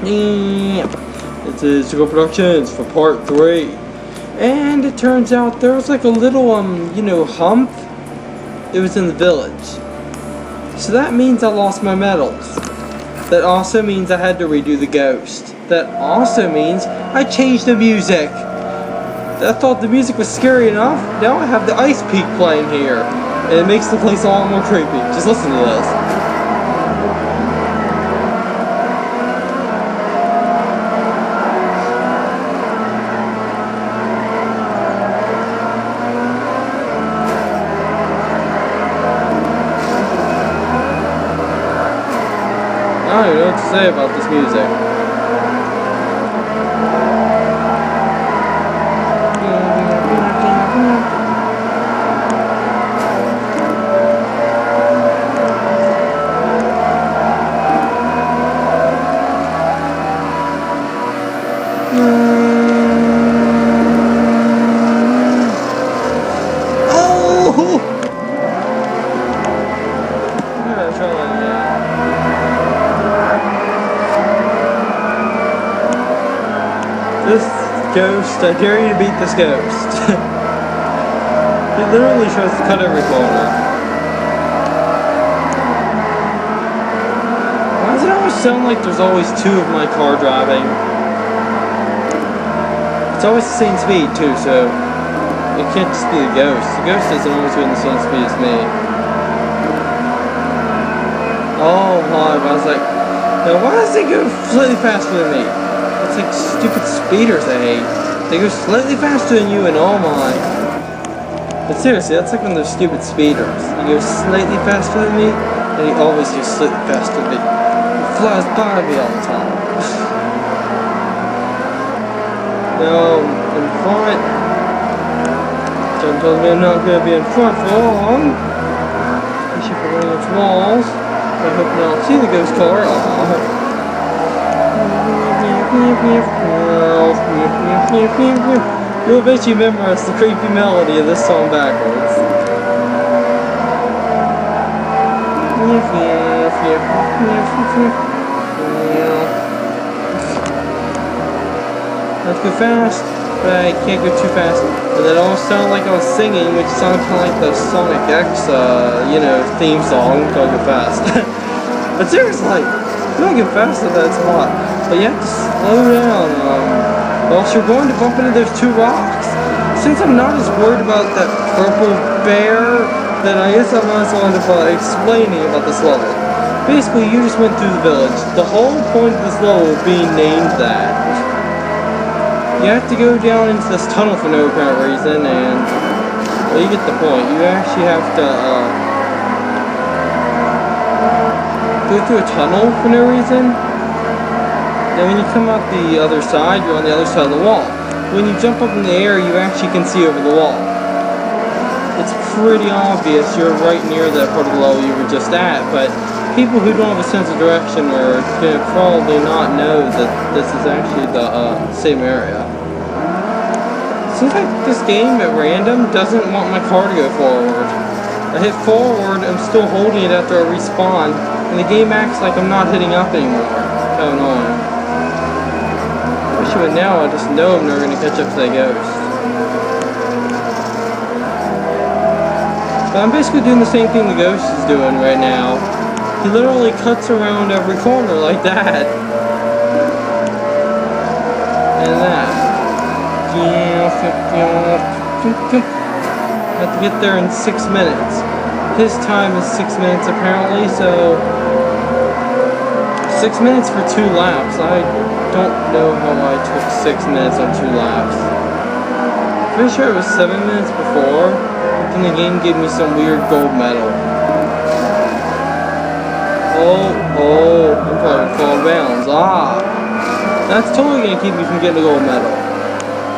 It's Digital Productions for part 3. And it turns out there was like a little, hump. It was in the village. So that means I lost my medals. That also means I had to redo the ghost. That also means I changed the music. I thought the music was scary enough. Now I have the Ice Peak playing here. And it makes the place a lot more creepy. Just listen to this. I don't even know what to say about this music. This ghost, I dare you to beat this ghost. He literally tries to cut every corner. Why does it always sound like there's always two of my car driving? It's always the same speed too, so it can't just be the ghost. The ghost isn't always doing the same speed as me. Oh my, I was like, now why does it go slightly faster than me? It's like stupid speeders I hate. They go slightly faster than you and oh my. But seriously, that's like one of those stupid speeders. He goes slightly faster than me, and he always goes slightly faster than me. He flies by me all the time. Now, in front. John tells me I'm not going to be in front for long. Especially for running into walls. I hope now I'll see the ghost car. Aww. You'll eventually memorize the creepy melody of this song backwards. Let's go fast, but I can't go too fast. And that almost sounded like I was singing, which sounded kind of like the Sonic X, theme song, Go Go Fast. But seriously, going go faster, that's a lot. But you have to slow down, or else you're going to bump into those two rocks. Since I'm not as worried about that purple bear, then I guess I might as well end up explaining about this level. Basically, you just went through the village. The whole point of this level being named that. You have to go down into this tunnel for no apparent reason, and well, you get the point. You actually have to go through a tunnel for no reason. And when you come out the other side, you're on the other side of the wall. When you jump up in the air, you actually can see over the wall. It's pretty obvious you're right near that part of the level you were just at, but people who don't have a sense of direction are going to probably not know that this is actually the same area. Seems like this game at random doesn't want my car to go forward. I hit forward, I'm still holding it after I respawn, and the game acts like I'm not hitting up anymore. Kind of annoying. But now I just know I'm never going to catch up to that ghost. But I'm basically doing the same thing the ghost is doing right now. He literally cuts around every corner like that. And that. I have to get there in 6 minutes. His time is 6 minutes apparently, so 6 minutes for 2 laps. I don't know how I took 6 minutes on 2 laps. Pretty sure it was 7 minutes before, but then the game gave me some weird gold medal. Oh, I'm probably falling bounds. That's totally gonna keep me from getting a gold medal.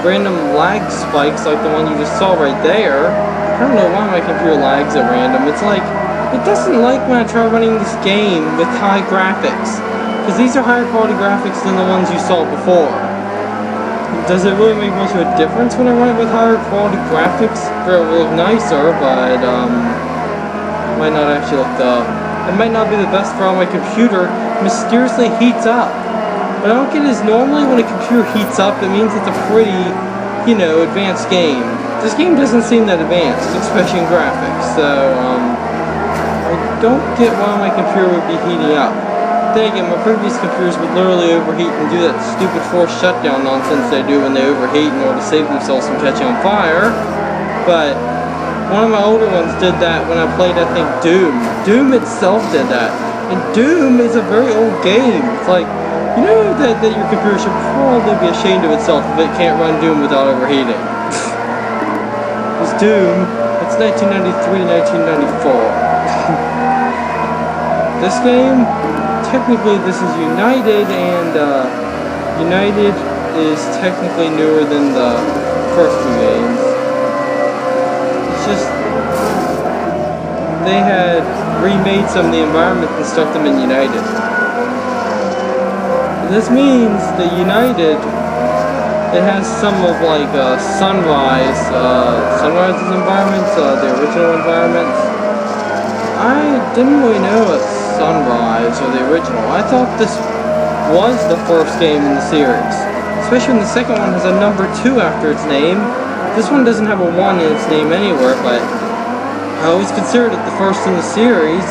Random lag spikes like the one you just saw right there. I don't know why my computer lags at random. It's like, it doesn't like when I try running this game with high graphics. Because these are higher quality graphics than the ones you saw before. Does it really make much of a difference when I run it with higher quality graphics? It will look nicer, but might not actually look It might not be the best for how my computer mysteriously heats up. What I don't get is normally when a computer heats up, it means it's a pretty, you know, advanced game. This game doesn't seem that advanced, especially in graphics, so, I don't get why my computer would be heating up. Then again, my previous computers would literally overheat and do that stupid forced shutdown nonsense they do when they overheat in order to save themselves from catching on fire. But one of my older ones did that when I played, I think, Doom. Doom itself did that. And Doom is a very old game. It's like, you know that your computer should probably be ashamed of itself if it can't run Doom without overheating. It's Doom. It's 1993 to 1994. This game, technically this is United, and United is technically newer than the first two games. It's just, they had remade some of the environments and stuck them in United. This means that United, it has some of like Sunrise's environments, the original environments. I didn't really know it's Sunrise or the original. I thought this was the first game in the series, especially when the second one has a number 2 after its name. This one doesn't have a 1 in its name anywhere, but I always considered it the first in the series.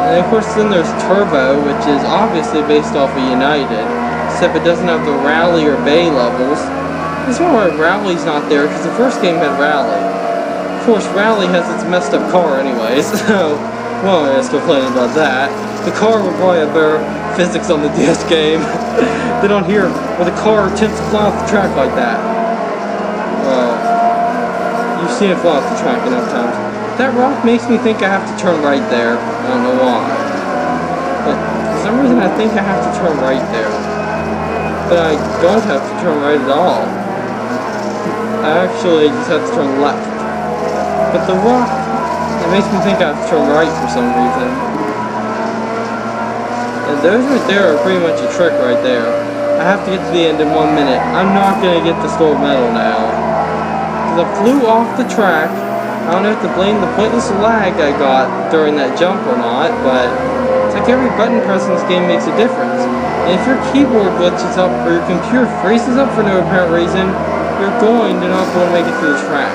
And of course then there's Turbo, which is obviously based off of United, except it doesn't have the Rally or Bay levels. This one where Rally's not there, because the first game had Rally. Of course, Rally has its messed up car anyways, so well, I was complaining about that. The car would probably have better physics on the DS game. They don't hear where the car tends to fly off the track like that. Well, you've seen it fly off the track enough times. That rock makes me think I have to turn right there. I don't know why. But for some reason I think I have to turn right there. But I don't have to turn right at all. I actually just have to turn left. But the rock, it makes me think I have to turn right for some reason. And those right there are pretty much a trick right there. I have to get to the end in 1 minute. I'm not going to get this gold medal now. Because I flew off the track. I don't know if to blame the pointless lag I got during that jump or not, but it's like every button press in this game makes a difference. And if your keyboard glitches up or your computer freezes up for no apparent reason, you're going to not be able to make it through the track.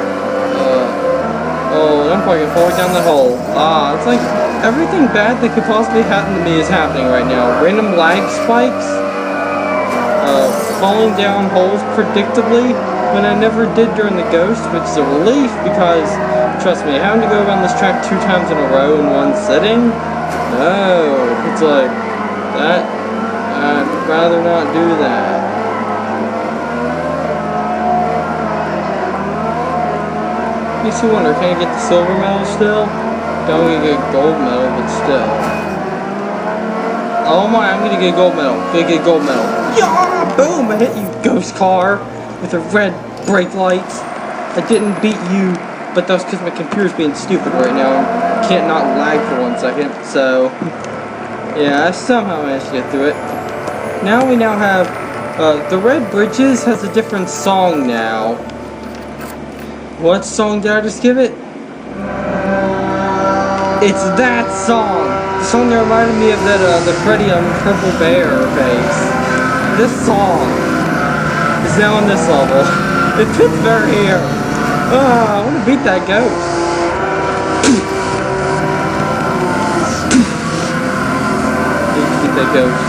Oh, I'm probably gonna fall down the hole. It's like everything bad that could possibly happen to me is happening right now. Random lag spikes, falling down holes predictably when I never did during the Ghost, which is a relief because, trust me, having to go around this track 2 times in a row in one sitting, no, it's like, that, I'd rather not do that. Makes you wonder, can I get the silver medal still? Don't get a gold medal, but still. Oh my, I'm gonna get a gold medal. Gonna get a gold medal. Yeah! Boom! I hit you, ghost car, with the red brake lights. I didn't beat you, but that's because my computer's being stupid right now. I can't not lag for 1 second, so yeah, I somehow managed to get through it. Now we have the Red Bridges has a different song now. What song did I just give it? It's that song! The song that reminded me of that, the Freddy on Purple Bear face. This song is now on this level. It fits better here. I want to beat that ghost. I need to beat that ghost.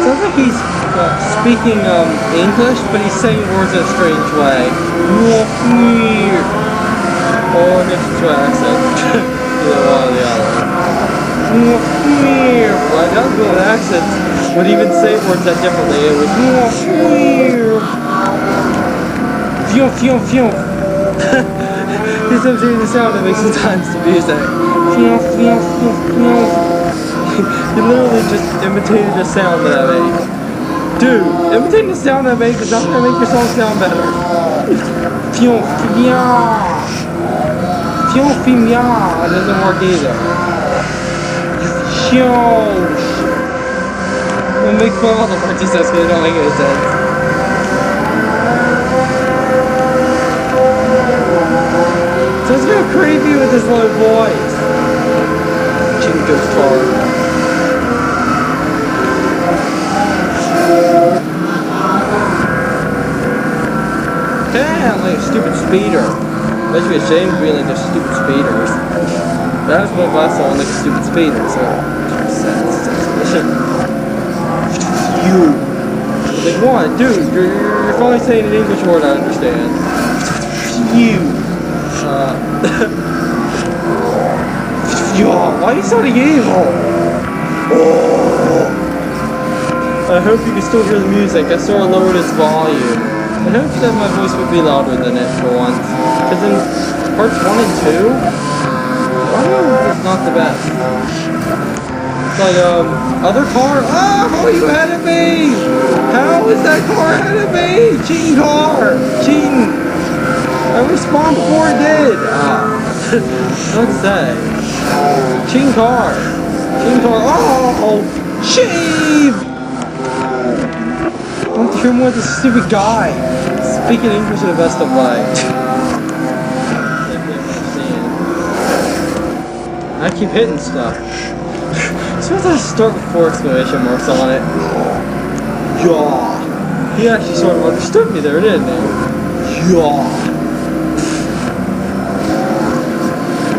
Sounds like he's speaking English, but he's saying words in a strange way. Or a mixed accent. Either one or the other. Well, I don't know what accents would even say words that differently. It was He's imitating the sound that makes sometimes the music. He literally just imitated the sound that I make. Dude, imitating the sound I make is not gonna make your song sound better. It doesn't work either. We'll make fun of all the words he says because they don't make any sense. So it's gonna creepy with his low voice. cheating ghost car. Damn, like a stupid speeder. That should be ashamed of being like those stupid speeders. That was what if I saw like a stupid speeder, so you. Like, what? Dude, you're finally saying an English word I understand. You. Yo, why are you sounding evil? Oh. I hope you can still hear the music. I sort of lowered its volume. I hope that my voice would be louder than it for once. Because in parts 1 and 2, audio is not the best. It's like, other car. Oh, how are you ahead of me? How is that car ahead of me? Cheating car! Cheating! I respawned before it did! Let's say. Cheating car! Cheating car! Oh! Shame! I want to hear more of this stupid guy speaking English in the best of ways. I keep hitting stuff. Suppose I start with 4 exclamation marks on it. Yeah. He actually sort of understood me there, didn't he? Yeah.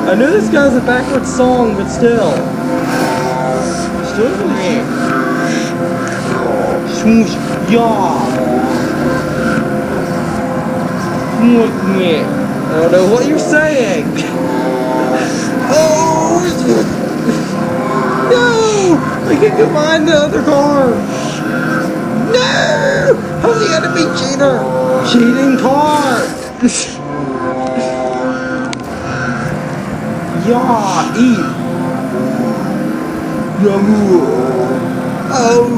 I knew this guy was a backwards song, but still. Still me. Smoosh. Yeah. Smoosh me. I don't know what you're saying. Oh! No! I can't go find the other car! No! How's he gonna be cheater? Cheating car! Yeah, eat! Yahoo! Oh!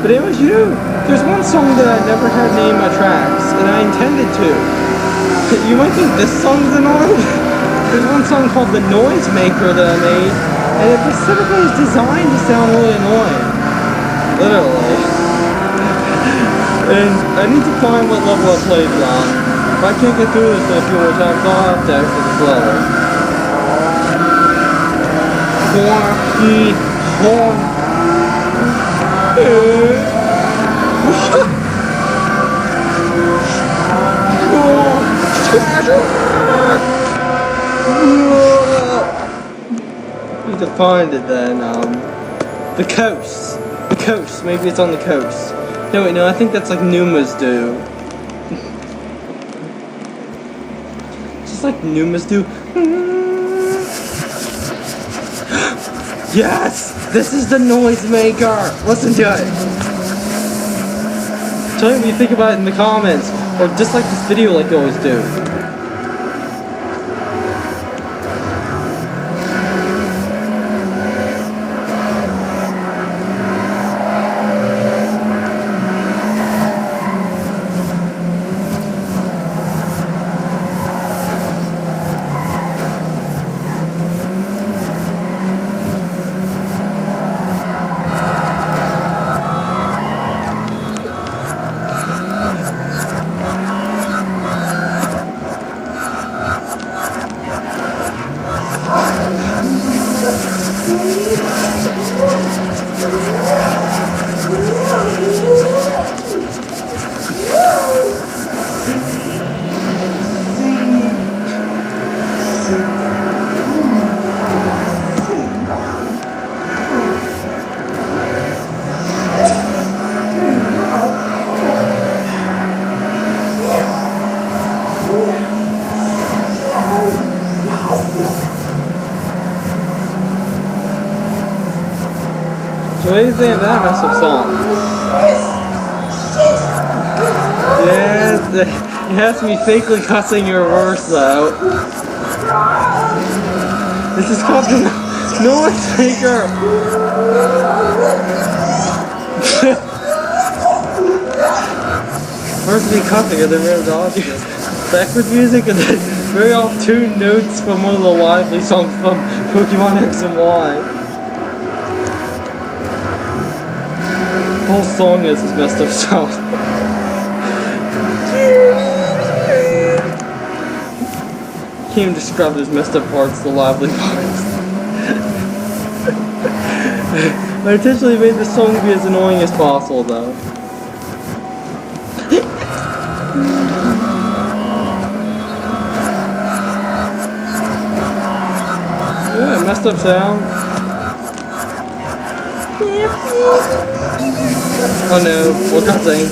But anyways, there's one song that I never had named my tracks, and I intended to. You might think this song's annoying. There's one song called The Noise Maker that I made, and it specifically is designed to sound really annoying. Literally. And I need to find what level I played it on. If I can't get through this a few more times, I'll have to exit this level. Need to find it then. The coast. The coast. Maybe it's on the coast. No, wait, no, I think that's like Numa's do. Just like Numa's do. Yes! This is the noise maker! Listen to it! Tell me what you think about it in the comments, or dislike this video like you always do. So what do you think of that mess of song? Yeah, it has me fakely cussing your verse out. This is called the noise maker. First me cussing and then random audio. Backwards music and then very off-tuned notes from one of the lively songs from Pokemon X and Y. The whole song is this messed up sound. Can't even describe those messed up parts, the lively parts. I intentionally made this song be as annoying as possible, though. Yeah, messed up sound. Oh no, what's that thing?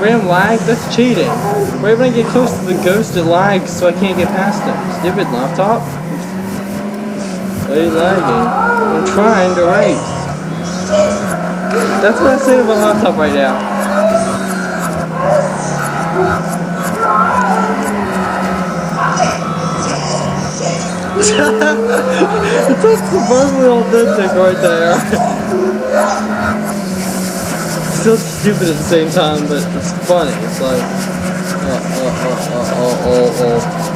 Random lag? That's cheating. Right when I get close to the ghost, it lags so I can't get past him. Stupid laptop. Why are you lagging? I'm trying to race. That's what I say to my laptop right now. It's like subliminally authentic right there. Still stupid at the same time, but it's funny. It's like,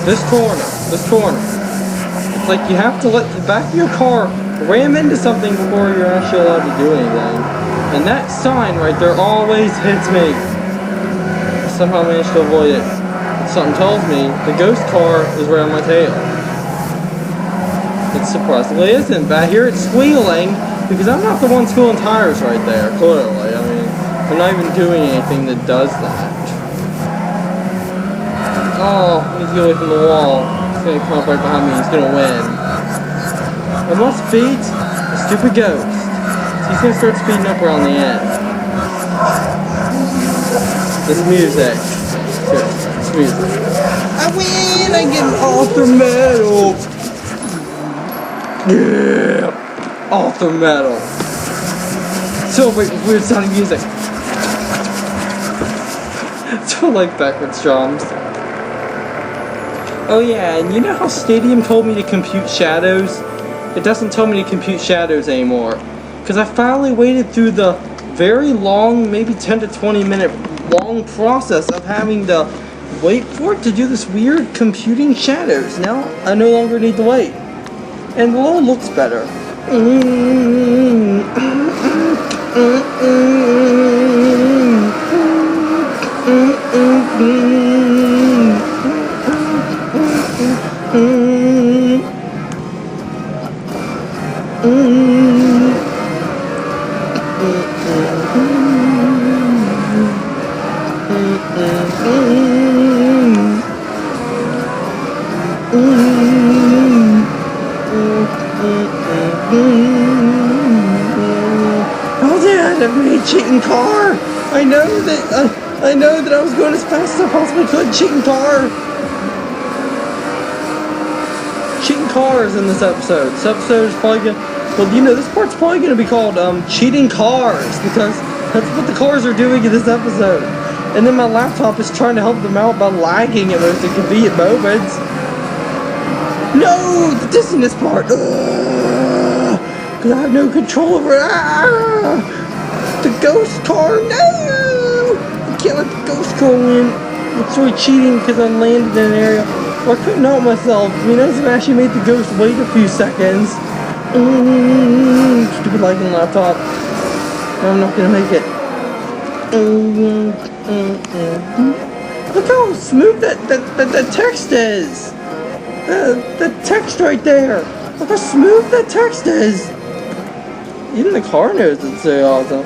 this corner. It's like you have to let the back of your car ram into something before you're actually allowed to do anything. And that sign right there always hits me. I somehow managed to avoid it. Something tells me the ghost car is right on my tail. It surprisingly isn't, but I hear it squealing because I'm not the one squealing tires right there, clearly. I mean, I'm not even doing anything that does that. Oh, I need to get away from the wall. He's gonna come up right behind me, he's gonna win. I must beat a stupid ghost. So he's gonna start speeding up around the end. This music. This music. I win! I get an author medal! Yeah! Author medal! So wait, weird sounding music. So like backwards drums. Oh yeah, and you know how Stadium told me to compute shadows? It doesn't tell me to compute shadows anymore. Because I finally waited through the very long, maybe 10 to 20 minute long process of having to wait for it to do this weird computing shadows. Now I no longer need to wait. And the load looks better. Oh yeah, that made cheating car. I know that I was going as fast as I possibly could. Cheating car. Cheating cars in this episode. This episode is probably gonna. Well, you know, this part's probably gonna be called cheating cars because that's what the cars are doing in this episode. And then my laptop is trying to help them out by lagging at most inconvenient moments. No, the dizziness part. Because I have no control over it. The ghost car. No, I can't let the ghost car win. It's really cheating because I landed in an area where I couldn't help myself. I mean, I actually made the ghost wait a few seconds. Stupid lagging laptop. I'm not gonna make it. Look how smooth that text is. The text right there. Look how smooth that text is. Even the car knows it's so awesome.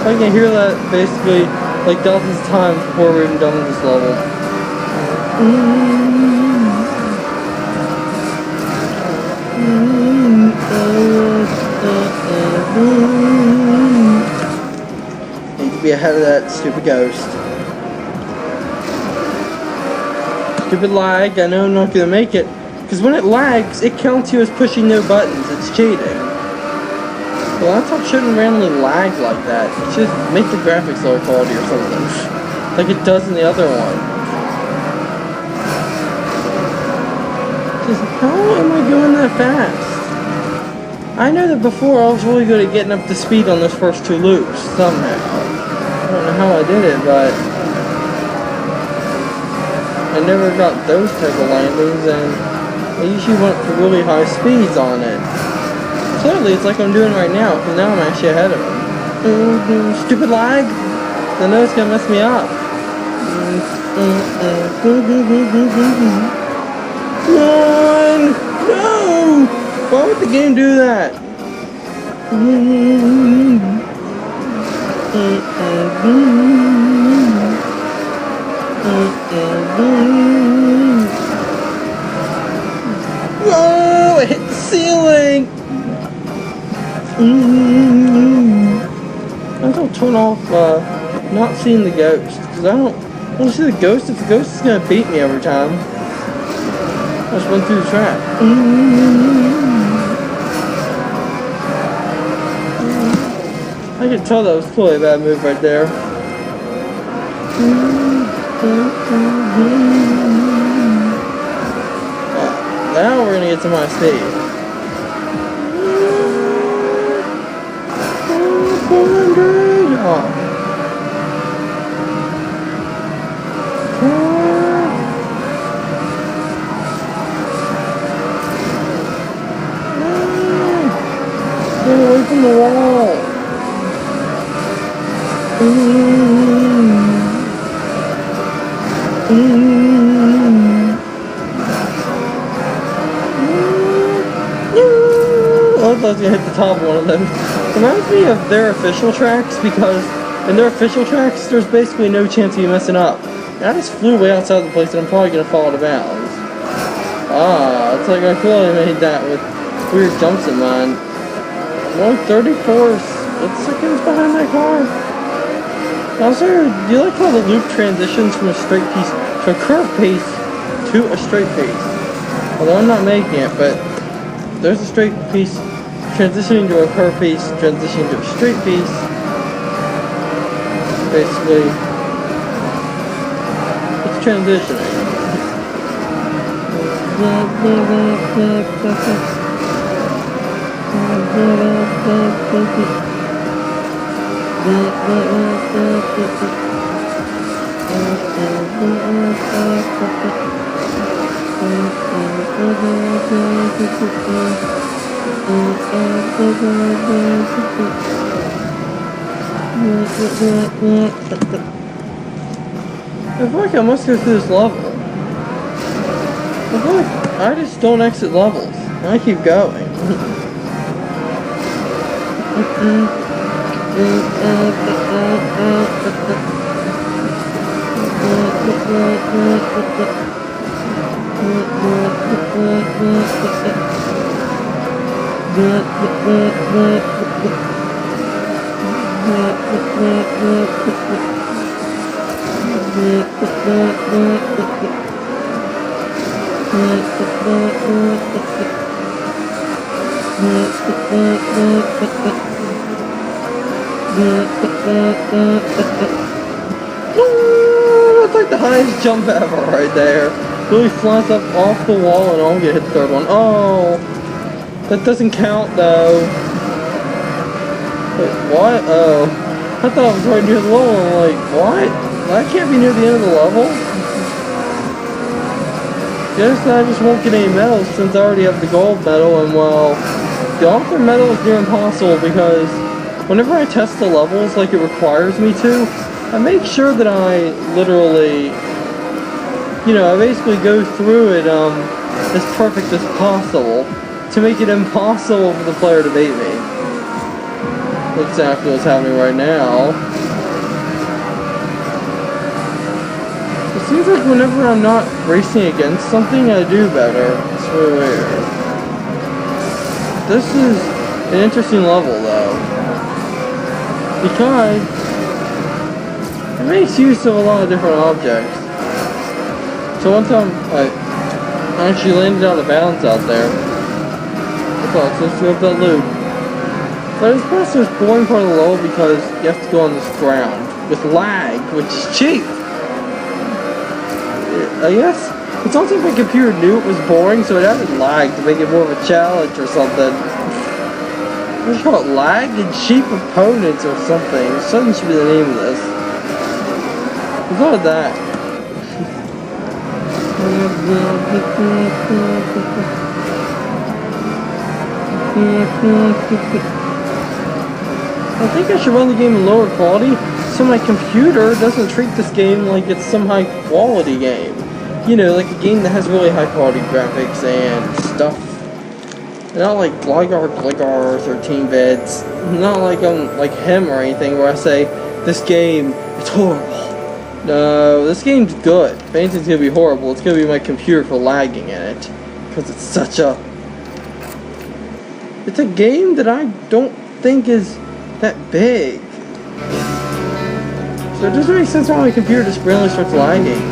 I can hear that basically like dozens of times before we're even done with this level. Need to be ahead of that stupid ghost. Stupid lag. I know I'm not gonna make it. Because when it lags, it counts you as pushing no buttons. It's cheating. The laptop shouldn't randomly lag like that. It should make the graphics lower quality or something. Like it does in the other one. Just, how am I going that fast? I know that before I was really good at getting up to speed on those first 2 loops, somehow. I don't know how I did it, but I never got those type of landings, and I usually went for really high speeds on it. Clearly, it's like I'm doing right now, because now I'm actually ahead of him. Stupid lag! I know it's gonna mess me up. Run! No! Why would the game do that? Whoa! I hit the ceiling! I'm gonna turn off not seeing the ghost, because I don't want to see the ghost. If the ghost is gonna beat me every time, I just run through the track. I could tell that was totally a bad move right there. Now we're gonna get to my speed. 400! Oh. Get away from the wall! I thought I was gonna hit the top of one of them. Reminds me of their official tracks, because in their official tracks, there's basically no chance of you messing up. And I just flew way outside the place, and I'm probably gonna fall out of bounds. Ah, it's like I clearly made that with weird jumps in mind. 134 seconds behind that car. Also, do you like how the loop transitions from a straight piece to a curved pace to a straight pace? Although I'm not making it, but there's a straight piece transitioning to a curved piece, transitioning to a straight piece. Basically, it's transitioning. I feel like I must go through this level. I feel like I just don't exit levels. I keep going. That's like the highest jump ever right there. Really flies up off the wall and I'll get hit the third one. Oh, that doesn't count though. Wait, what? Oh, I thought I was right near the level. I'm like, what? I can't be near the end of the level? Guess I just won't get any medals since I already have the gold medal, and well, the author medal is near impossible because whenever I test the levels like it requires me to, I make sure that I literally, you know, I basically go through it as perfect as possible to make it impossible for the player to beat me. That's exactly what's happening right now. It seems like whenever I'm not racing against something, I do better. It's really weird. This is an interesting level, though, because it makes use of a lot of different objects. So one time, I actually landed out of bounds out there. So let's go up that loop. But it's probably the most boring part of the level because you have to go on this ground with lag, which is cheap. I guess It's almost like my computer knew it was boring, so it added lag to make it more of a challenge or something. What do you call it? Lag and cheap opponents or something. Something should be the name of this. What's all that? I think I should run the game in lower quality so my computer doesn't treat this game like it's some high quality game. You know, like a game that has really high quality graphics and stuff. Not like Gligar 13 bits. Not like like him or anything where I say this game is horrible. No, this game's good. If anything's gonna be horrible, it's gonna be my computer for lagging in it. Because it's such a... It's a game that I don't think is that big. So it doesn't make sense why my computer just randomly starts lagging.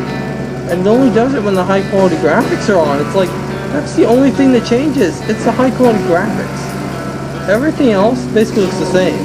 And it only does it when the high quality graphics are on. It's like, that's the only thing that changes. It's the high quality graphics. Everything else basically looks the same.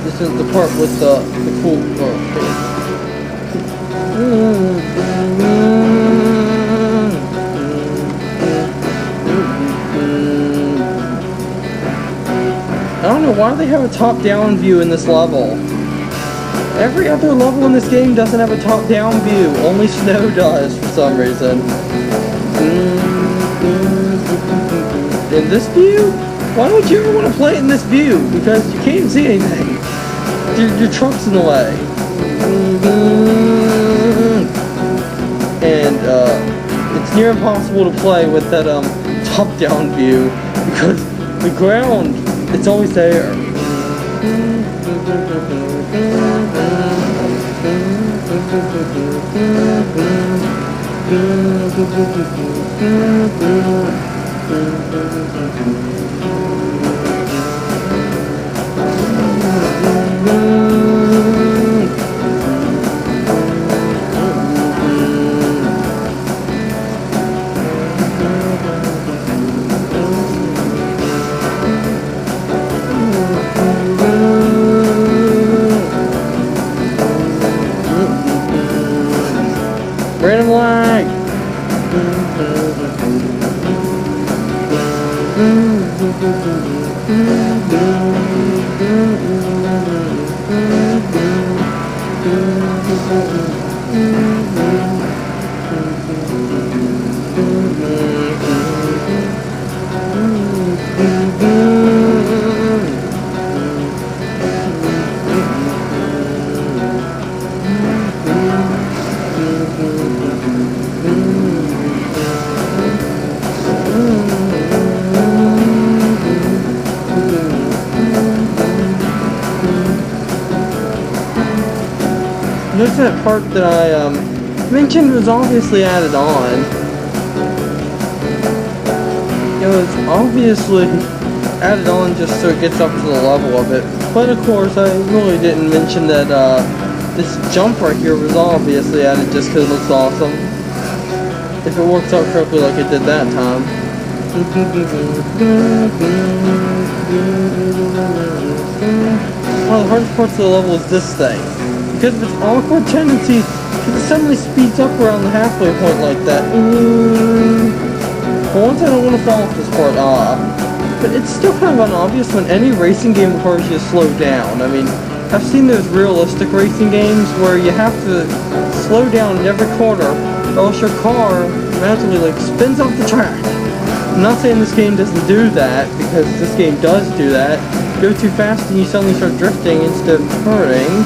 This is the part with the cool part. I don't know why they have a top-down view in this level. Every other level in this game doesn't have a top-down view. Only Snow does for some reason. In this view? Why would you ever want to play it in this view? Because you can't see anything. Your truck's in the way. And it's near impossible to play with that top-down view because the ground, it's always there. Random lag. Notice that part that I mentioned was obviously added on. It was obviously added on just so it gets up to the level of it. But of course, I really didn't mention that this jump right here was obviously added just because it looks awesome. If it works out correctly like it did that time. One of the hardest parts of the level is this thing. Because of its awkward tendency, because it suddenly speeds up around the halfway point like that. For once I don't want to fall off this part, but it's still kind of unobvious when any racing game requires you to slow down. I mean, I've seen those realistic racing games where you have to slow down in every corner, or else your car magically spins off the track. I'm not saying this game doesn't do that, because this game does do that. Go too fast and you suddenly start drifting instead of turning.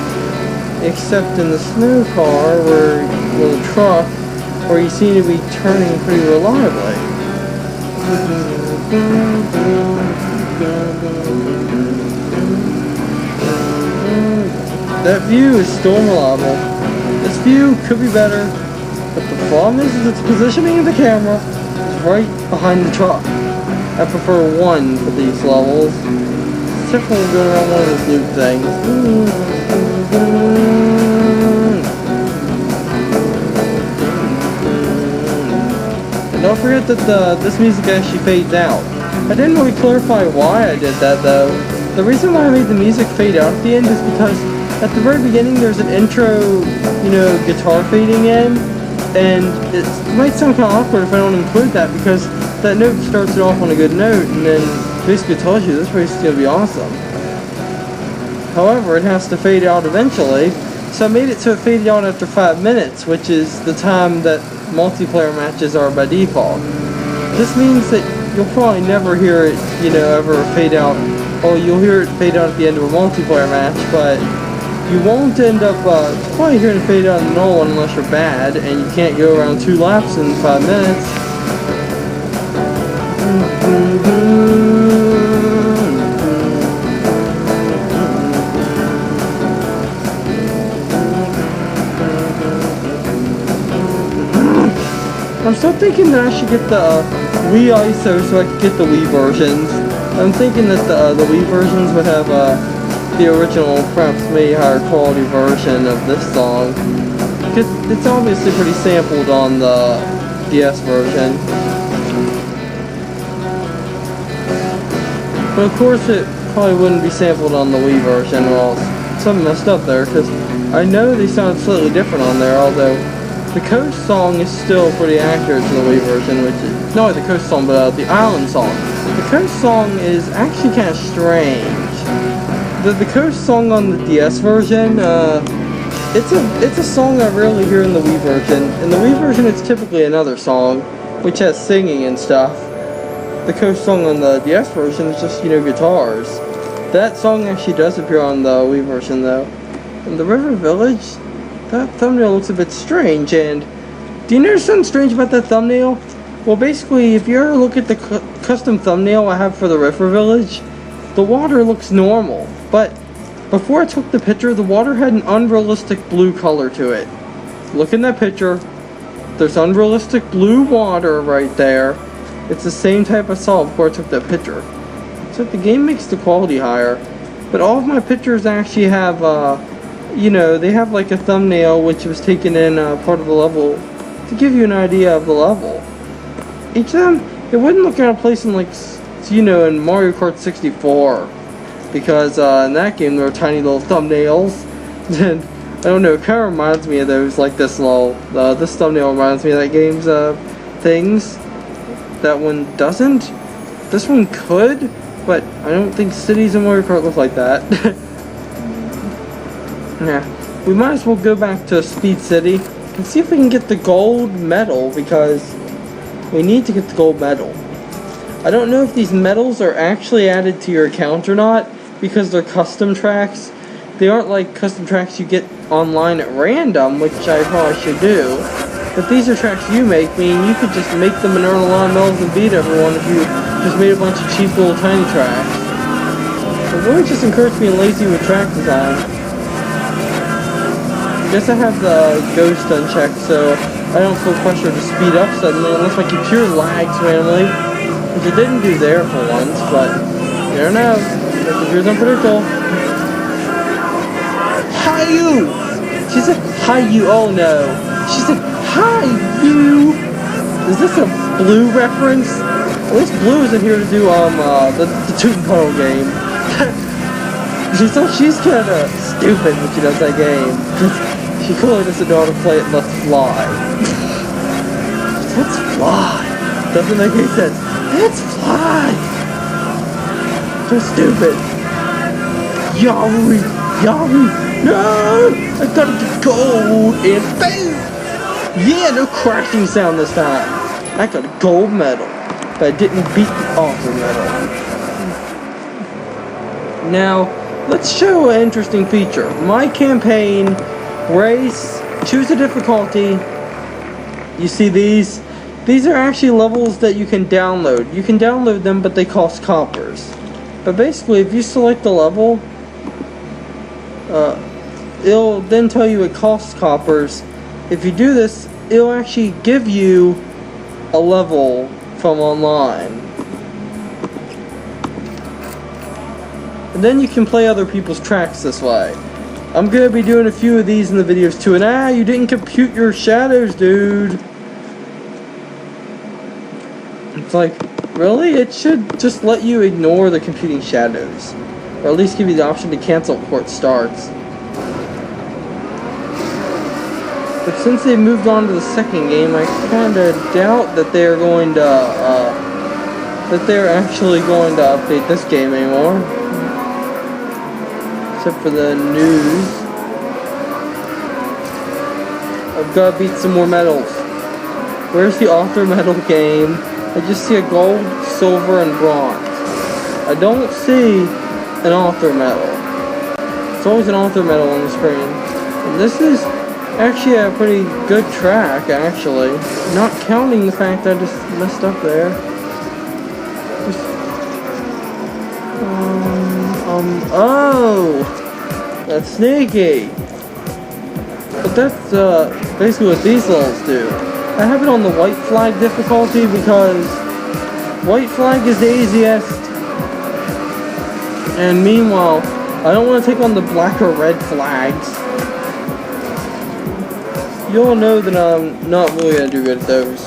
Except in the snow car, or the truck, where you seem to be turning pretty reliably. that view is still unreliable. This view could be better, but the problem is its positioning of the camera is right behind the truck. I prefer 1 for these levels, except for going around one of those loop things. And don't forget that this music actually fades out. I didn't really clarify why I did that though. The reason why I made the music fade out at the end is because at the very beginning there's an intro, you know, guitar fading in, and it might sound kind of awkward if I don't include that, because that note starts it off on a good note and then basically tells you this race is going to be awesome. However, it has to fade out eventually, so I made it so it faded out after 5 minutes, which is the time that multiplayer matches are by default. This means that you'll probably never hear it, you know, ever fade out. Or you'll hear it fade out at the end of a multiplayer match, but you won't end up probably hearing it fade out in no one unless you're bad and you can't go around 2 laps in 5 minutes. I'm still thinking that I should get the Wii ISO so I can get the Wii versions. I'm thinking that the Wii versions would have the original, perhaps maybe higher quality version of this song. Because it's obviously pretty sampled on the DS version. But of course it probably wouldn't be sampled on the Wii version. Well, something messed up there, because I know they sound slightly different on there, although the Coast song is still pretty accurate to the Wii version, which is not the Coast song, but the Island song. The Coast song is actually kind of strange. The Coast song on the DS version, it's a song I rarely hear in the Wii version. In the Wii version, it's typically another song, which has singing and stuff. The Coast song on the DS version is just, you know, guitars. That song actually does appear on the Wii version, though. In the River Village, that thumbnail looks a bit strange, and do you notice something strange about that thumbnail? Well, basically, if you ever look at the custom thumbnail I have for the River Village, the water looks normal, but before I took the picture, the water had an unrealistic blue color to it. Look in that picture, there's unrealistic blue water right there. It's the same type I saw before I took that picture. So the game makes the quality higher, but all of my pictures actually have, you know, they have like a thumbnail which was taken in part of the level to give you an idea of the level. Each of them, it wouldn't look out of place in, like, you know, in Mario Kart 64, because in that game there were tiny little thumbnails, and I don't know, it kind of reminds me of those, like this this thumbnail reminds me of that game's things. That one doesn't. This one could, but I don't think cities in Mario Kart look like that. Yeah, we might as well go back to Speed City and see if we can get the gold medal, because we need to get the gold medal. I don't know if these medals are actually added to your account or not, because they're custom tracks. They aren't like custom tracks you get online at random, which I probably should do. But these are tracks you make, meaning you could just make them and earn a lot of medals and beat everyone if you just made a bunch of cheap little tiny tracks. It really just encouraged being lazy with track design. I guess I have the ghost unchecked, so I don't feel pressure to speed up suddenly unless my computer lags randomly, which it didn't do there for once, but you never know. The computer's unpredictable. Hi you! She said, hi you, oh no. She said, hi you! Is this a Blue reference? At least Blue isn't here to do the Toot and Puddle game. She's kinda stupid when she does that game. She clearly doesn't know how to play it Let's Fly. Let's Fly! Doesn't make any sense. Let's Fly! So stupid. Yahoo! Yahoo! No! I gotta get gold and boom! Yeah, no crashing sound this time. I got a gold medal, but I didn't beat the author medal. Now, let's show an interesting feature. My campaign, race, choose a difficulty. You see these? These are actually levels that you can download. You can download them, but they cost coppers. But basically, if you select the level, it'll then tell you it costs coppers. If you do this, it'll actually give you a level from online. And then you can play other people's tracks this way. I'm gonna be doing a few of these in the videos too. And you didn't compute your shadows, dude. It's like, really? It should just let you ignore the computing shadows. Or at least give you the option to cancel before it starts. But since they moved on to the second game, I kinda doubt that they're going to, that they're actually going to update this game anymore. Except for the news. I've got to beat some more medals. Where's the author medal game? I just see a gold, silver, and bronze. I don't see an author medal. It's always an author medal on the screen. And this is actually a pretty good track, actually. Not counting the fact that I just messed up there. Oh! That's sneaky! But that's, basically what these levels do. I have it on the white flag difficulty because white flag is the easiest. And meanwhile, I don't want to take on the black or red flags. You all know that I'm not really going to do good at those.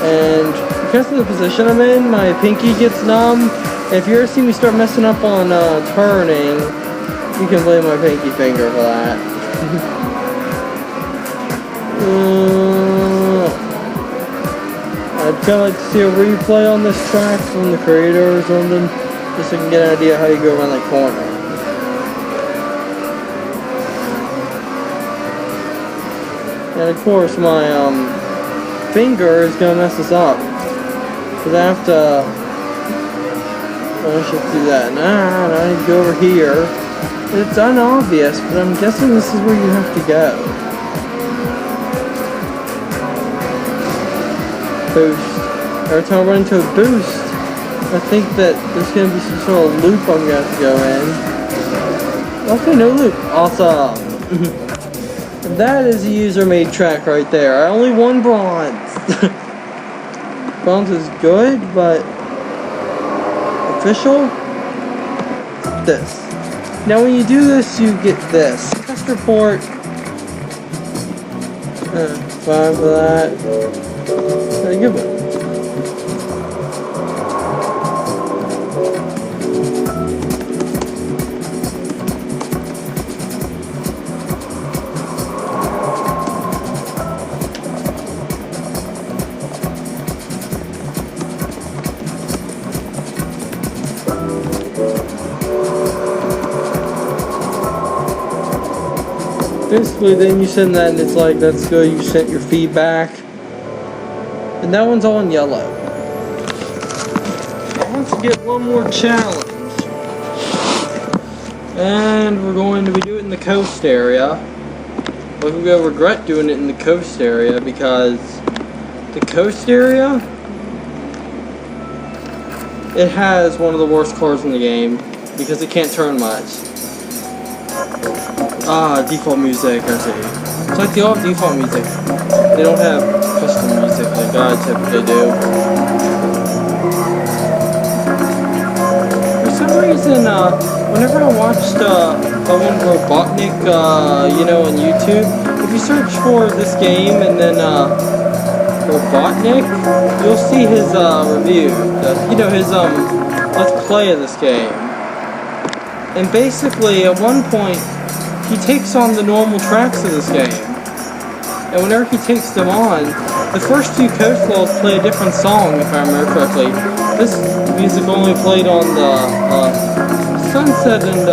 And because of the position I'm in, my pinky gets numb. If you ever see me start messing up on turning, you can blame my pinky finger for that. I'd kind of like to see a replay on this track from the creator or something, just so I can get an idea how you go around that corner. And of course my finger is gonna mess this up. Cause I have to I should do that. Nah, I need to go over here. It's unobvious, but I'm guessing this is where you have to go. Boost. Every time I run into a boost, I think that there's gonna be some sort of loop I'm gonna have to go in. Okay, no loop. Awesome. That is a user-made track right there. I only won bronze. Bronze is good, but official? This. Now when you do this, you get this. Test report. 5 for that. Very good one. Basically, then you send that and it's like, that's good, you sent your feedback. And that one's all in yellow. I want to get one more challenge. And we're going to be doing it in the coast area. But we're going to regret doing it in the coast area because the coast area, it has one of the worst cars in the game because it can't turn much. Default music, I see. It's like they all have default music. They don't have custom music like I typically do. For some reason, whenever I watched Owen Robotnik, you know, on YouTube, if you search for this game and then Robotnik, you'll see his review. You know, his let's play of this game. And basically, at one point, he takes on the normal tracks of this game. And whenever he takes them on, the first two coast levels play a different song, if I remember correctly. This music only played on the sunset and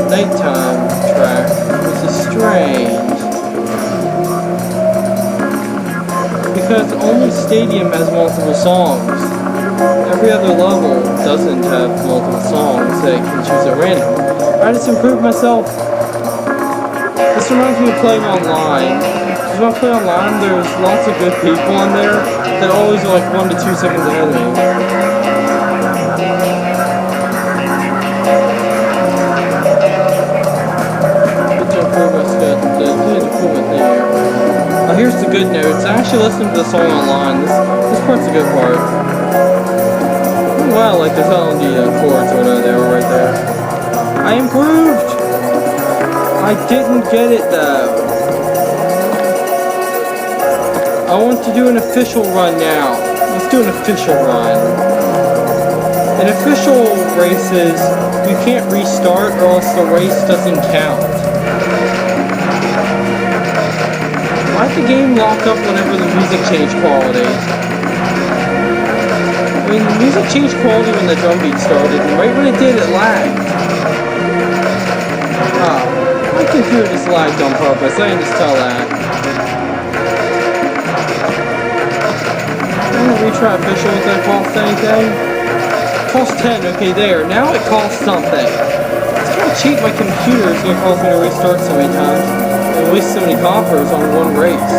nighttime track, which is strange. Because only Stadium has multiple songs. Every other level doesn't have multiple songs that you can choose at random. I just improved myself. This reminds me of playing online. Because when I play online, there's lots of good people on there that always are like 1 to 2 seconds ahead of me. actually listening to the song online. This part's a good part. Oh, wow, like they're telling the chords or whatever they are right there. I improved! I didn't get it though. I want to do an official run now. Let's do an official run. In official races, you can't restart or else the race doesn't count. Why'd the game lock up whenever the music changed quality? I mean, the music changed quality when the drum beat started, and right when it did, it lagged. Ah, my computer just lagged on purpose, I can just tell that. I'm gonna retry official if that costs anything. Cost 10, okay there, now it costs something. It's kind of cheap, my computer is gonna cause me to restart so many times. And waste so many coppers on one race.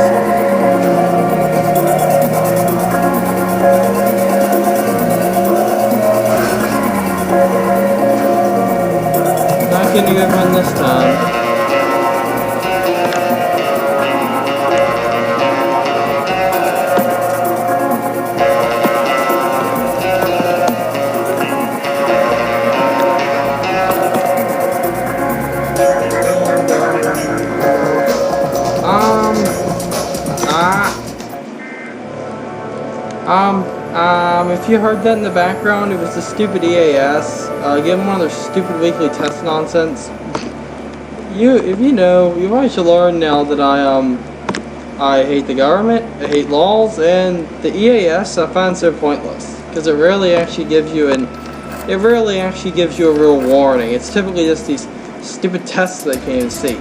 Not getting a good run this time. If you heard that in the background, it was the stupid EAS, giving one of their stupid weekly test nonsense. If you know, you probably should learn now that I hate the government, I hate laws, and the EAS I find so pointless, because it rarely actually gives you a real warning. It's typically just these stupid tests that I can't even see.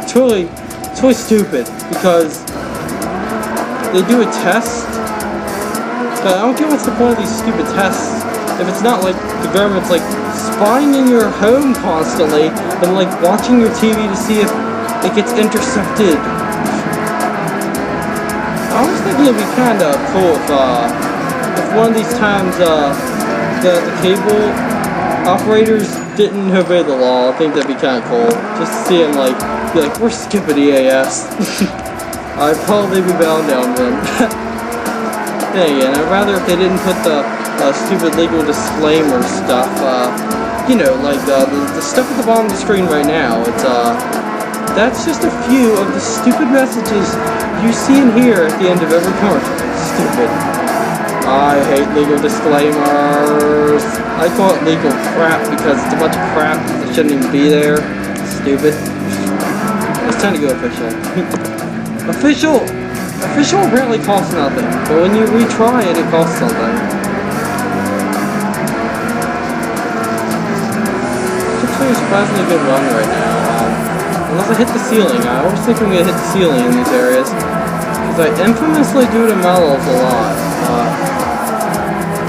It's really stupid, because they do a test. But I don't get what's the point of these stupid tests if it's not like the government's like spying in your home constantly and like watching your TV to see if it gets intercepted. I was thinking it'd be kind of cool if one of these times the cable operators didn't obey the law. I think that'd be kind of cool. Just to see them like be like, we're skipping EAS. I'd probably be bound down then. And I'd rather if they didn't put the stupid legal disclaimer stuff, you know, like the stuff at the bottom of the screen right now. It's that's just a few of the stupid messages you see and hear at the end of every commercial. Stupid. I hate legal disclaimers. I call it legal crap because it's a bunch of crap that shouldn't even be there. Stupid. It's time to go official. Official! Official apparently costs nothing, but when you retry it, it costs something. It's actually a surprisingly good run right now. Unless I hit the ceiling. I always think I'm going to hit the ceiling in these areas. Because I infamously do the mellows a lot.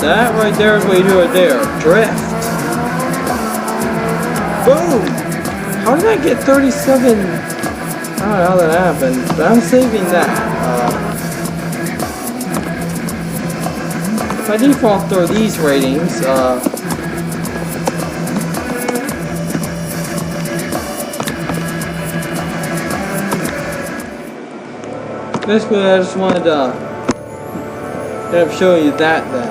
That right there is what you do right there. Drift. Boom! How did I get 37? I don't know how that happened, but I'm saving that. If I default through these ratings, basically I just wanted to end up showing you that then.